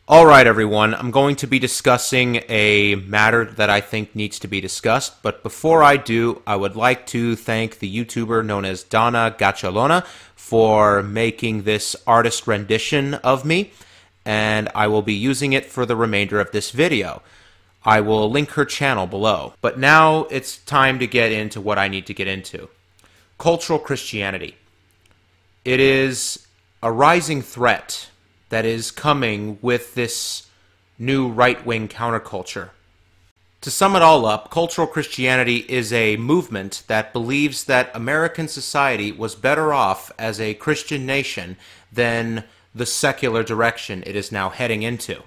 Alright everyone, I'm going to be discussing a matter that I think needs to be discussed, but before I do, I would like to thank the YouTuber known as Donna Gachalona for making this artist rendition of me, and I will be using it for the remainder of this video. I will link her channel below. But now it's time to get into what I need to get into. Cultural Christianity. It is a rising threat that is coming with this new right-wing counterculture. To sum it all up, cultural Christianity is a movement that believes that American society was better off as a Christian nation than the secular direction it is now heading into.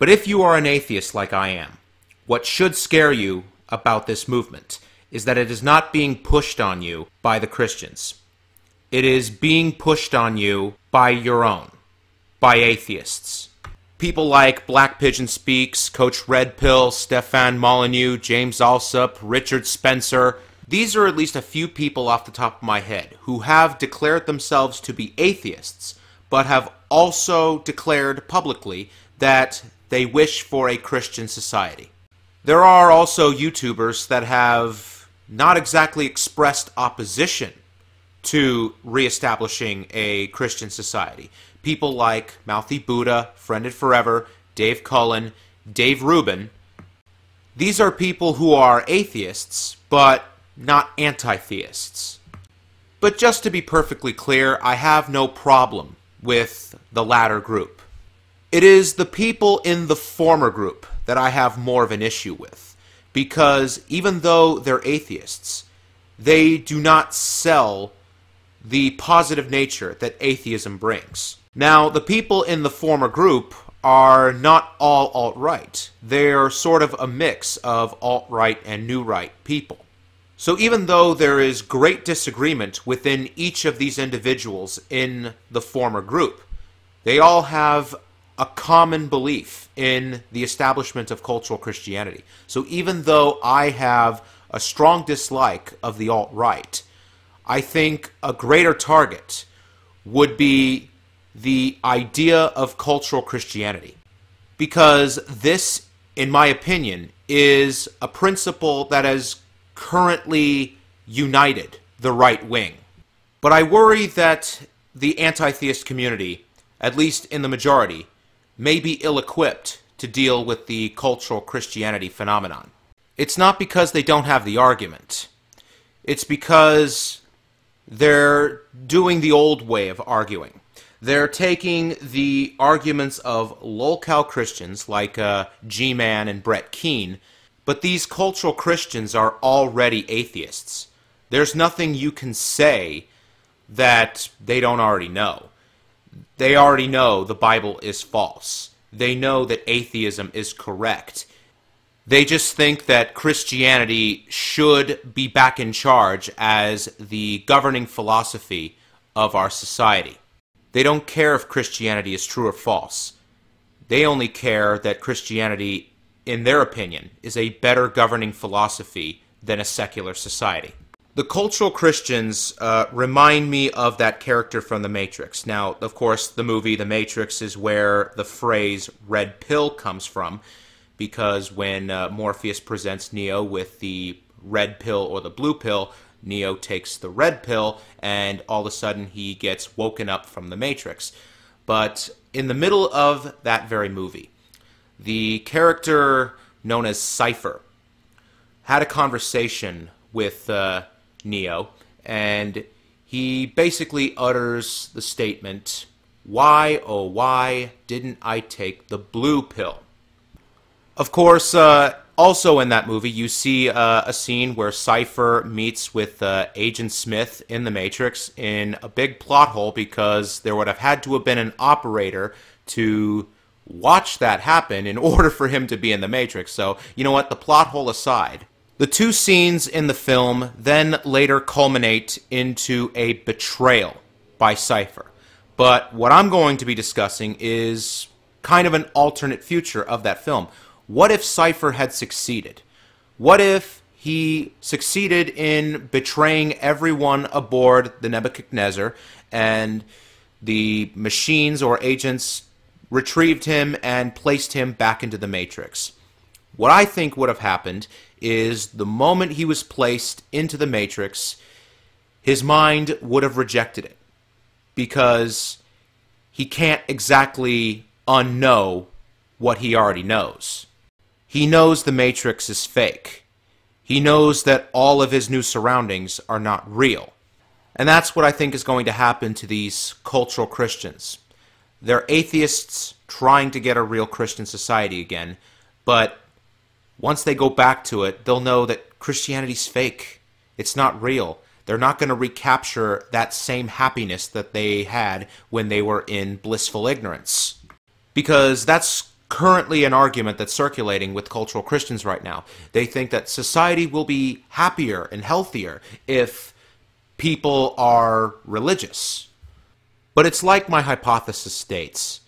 But if you are an atheist like I am, what should scare you about this movement is that it is not being pushed on you by the Christians. It is being pushed on you by your own. By atheists. People like Black Pigeon Speaks, Coach Red Pill, Stefan Molyneux, James Alsop, Richard Spencer. These are at least a few people off the top of my head who have declared themselves to be atheists, but have also declared publicly that they wish for a Christian society. There are also YouTubers that have not exactly expressed opposition to reestablishing a Christian society. People like Mouthy Buddha, Friended Forever, Dave Cullen, Dave Rubin. These are people who are atheists, but not anti-theists. But just to be perfectly clear, I have no problem with the latter group. It is the people in the former group that I have more of an issue with, because even though they're atheists, they do not sell the positive nature that atheism brings. Now, the people in the former group are not all alt-right. They're sort of a mix of alt-right and new-right people. So even though there is great disagreement within each of these individuals in the former group, they all have a common belief in the establishment of cultural Christianity. So even though I have a strong dislike of the alt-right, I think a greater target would be the idea of cultural Christianity. Because this, in my opinion, is a principle that has currently united the right wing. But I worry that the anti-theist community, at least in the majority, may be ill-equipped to deal with the cultural Christianity phenomenon. It's not because they don't have the argument. It's because they're doing the old way of arguing. They're taking the arguments of lolcow Christians like G-Man and Brett Keane, but these cultural Christians are already atheists. There's nothing you can say that they don't already know. They already know the Bible is false. They know that atheism is correct. They just think that Christianity should be back in charge as the governing philosophy of our society. They don't care if Christianity is true or false. They only care that Christianity, in their opinion, is a better governing philosophy than a secular society. The cultural Christians remind me of that character from The Matrix. Now, of course, the movie The Matrix is where the phrase red pill comes from, because when Morpheus presents Neo with the red pill or the blue pill, Neo takes the red pill, and all of a sudden he gets woken up from the Matrix. But in the middle of that very movie, the character known as Cypher had a conversation with Neo, and he basically utters the statement, "Why, oh why didn't I take the blue pill?" Of course, also in that movie, you see a scene where Cypher meets with Agent Smith in The Matrix in a big plot hole, because there would have had to have been an operator to watch that happen in order for him to be in The Matrix. So, you know what, the plot hole aside, the two scenes in the film then later culminate into a betrayal by Cypher. But what I'm going to be discussing is kind of an alternate future of that film. What if Cypher had succeeded? What if he succeeded in betraying everyone aboard the Nebuchadnezzar, and the machines or agents retrieved him and placed him back into the Matrix. What I think would have happened is the moment he was placed into the Matrix, his mind would have rejected it, because he can't exactly unknow what he already knows. He knows the Matrix is fake. He knows that all of his new surroundings are not real. And that's what I think is going to happen to these cultural Christians. They're atheists trying to get a real Christian society again, but once they go back to it, they'll know that Christianity's fake. It's not real. They're not going to recapture that same happiness that they had when they were in blissful ignorance. Because that's currently an argument that's circulating with cultural Christians right now. They think that society will be happier and healthier if people are religious. But it's like my hypothesis states.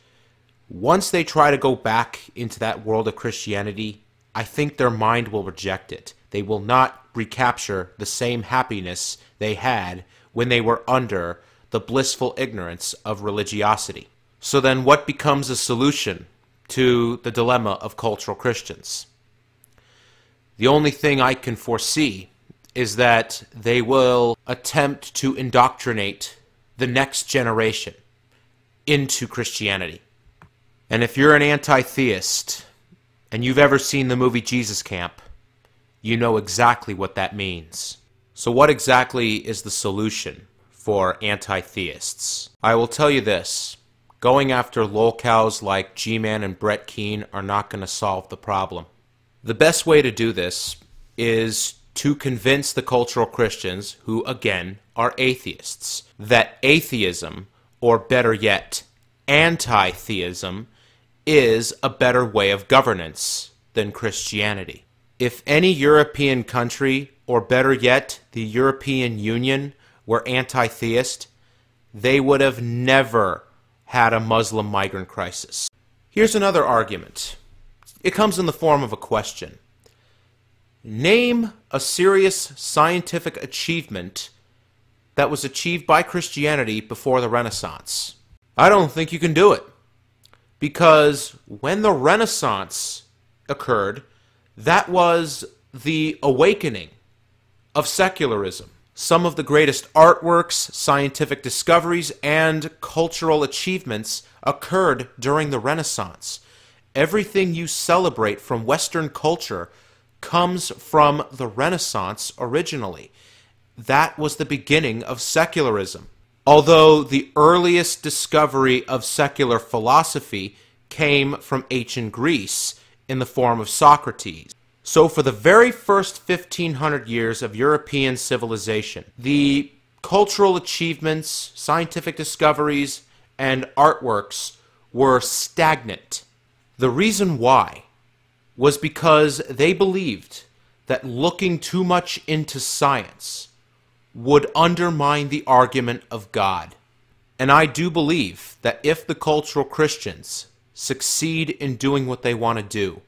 Once they try to go back into that world of Christianity, I think their mind will reject it. They will not recapture the same happiness they had when they were under the blissful ignorance of religiosity. So then what becomes a solution to the dilemma of cultural Christians? The only thing I can foresee is that they will attempt to indoctrinate the next generation into Christianity. And if you're an anti-theist and you've ever seen the movie Jesus Camp, you know exactly what that means. So what exactly is the solution for anti-theists? I will tell you this. Going after lolcows like G-Man and Brett Keane are not going to solve the problem. The best way to do this is to convince the cultural Christians, who again are atheists, that atheism, or better yet, anti-theism, is a better way of governance than Christianity. If any European country, or better yet, the European Union, were anti-theist, they would have never had a Muslim migrant crisis. Here's another argument. It comes in the form of a question. Name a serious scientific achievement that was achieved by Christianity before the Renaissance. I don't think you can do it. Because when the Renaissance occurred, that was the awakening of secularism. Some of the greatest artworks, scientific discoveries, and cultural achievements occurred during the Renaissance. Everything you celebrate from Western culture comes from the Renaissance originally. That was the beginning of secularism. Although the earliest discovery of secular philosophy came from ancient Greece in the form of Socrates. So for the very first 1500 years of European civilization, the cultural achievements, scientific discoveries, and artworks were stagnant. The reason why was because they believed that looking too much into science would undermine the argument of God. And I do believe that if the cultural Christians succeed in doing what they want to do,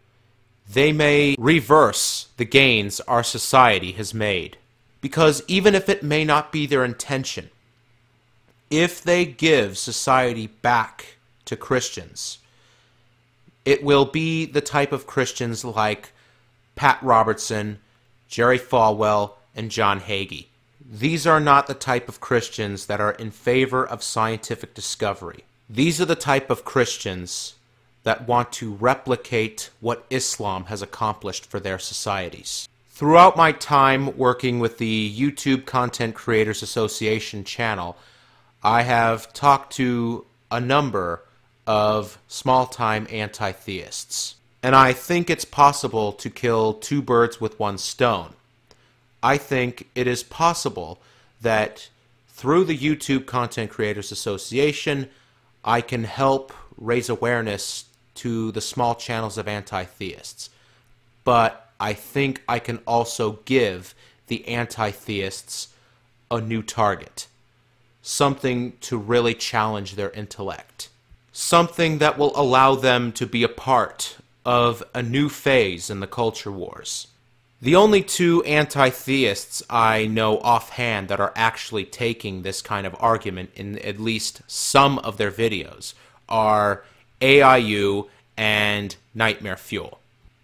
they may reverse the gains our society has made. Because even if it may not be their intention, if they give society back to Christians, it will be the type of Christians like Pat Robertson, Jerry Falwell, and John Hagee. These are not the type of Christians that are in favor of scientific discovery. These are the type of Christians that want to replicate what Islam has accomplished for their societies. Throughout my time working with the YouTube Content Creators Association channel, I have talked to a number of small-time anti-theists. And I think it's possible to kill two birds with one stone. I think it is possible that through the YouTube Content Creators Association, I can help raise awareness to the small channels of anti-theists. But I think I can also give the anti-theists a new target. Something to really challenge their intellect. Something that will allow them to be a part of a new phase in the culture wars. The only two anti-theists I know offhand that are actually taking this kind of argument in at least some of their videos are AIU, and Nightmare Fuel.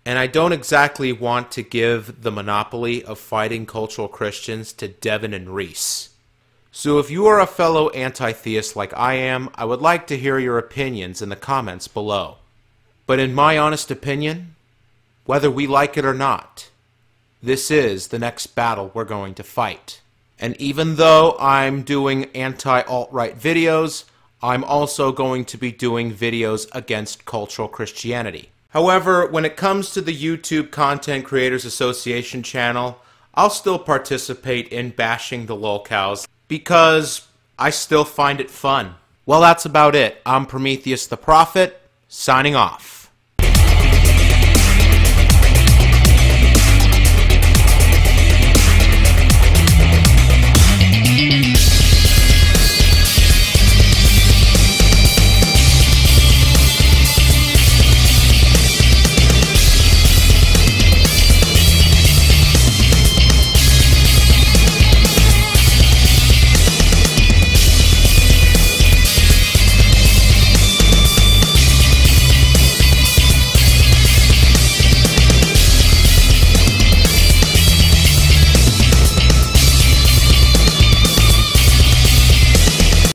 And I don't exactly want to give the monopoly of fighting cultural Christians to Devin and Reese. So if you are a fellow anti-theist like I am, I would like to hear your opinions in the comments below. But in my honest opinion, whether we like it or not, this is the next battle we're going to fight. And even though I'm doing anti-alt-right videos, I'm also going to be doing videos against cultural Christianity. However, when it comes to the YouTube Content Creators Association channel, I'll still participate in bashing the lolcows because I still find it fun. Well, that's about it. I'm Prometheus the Prophet, signing off.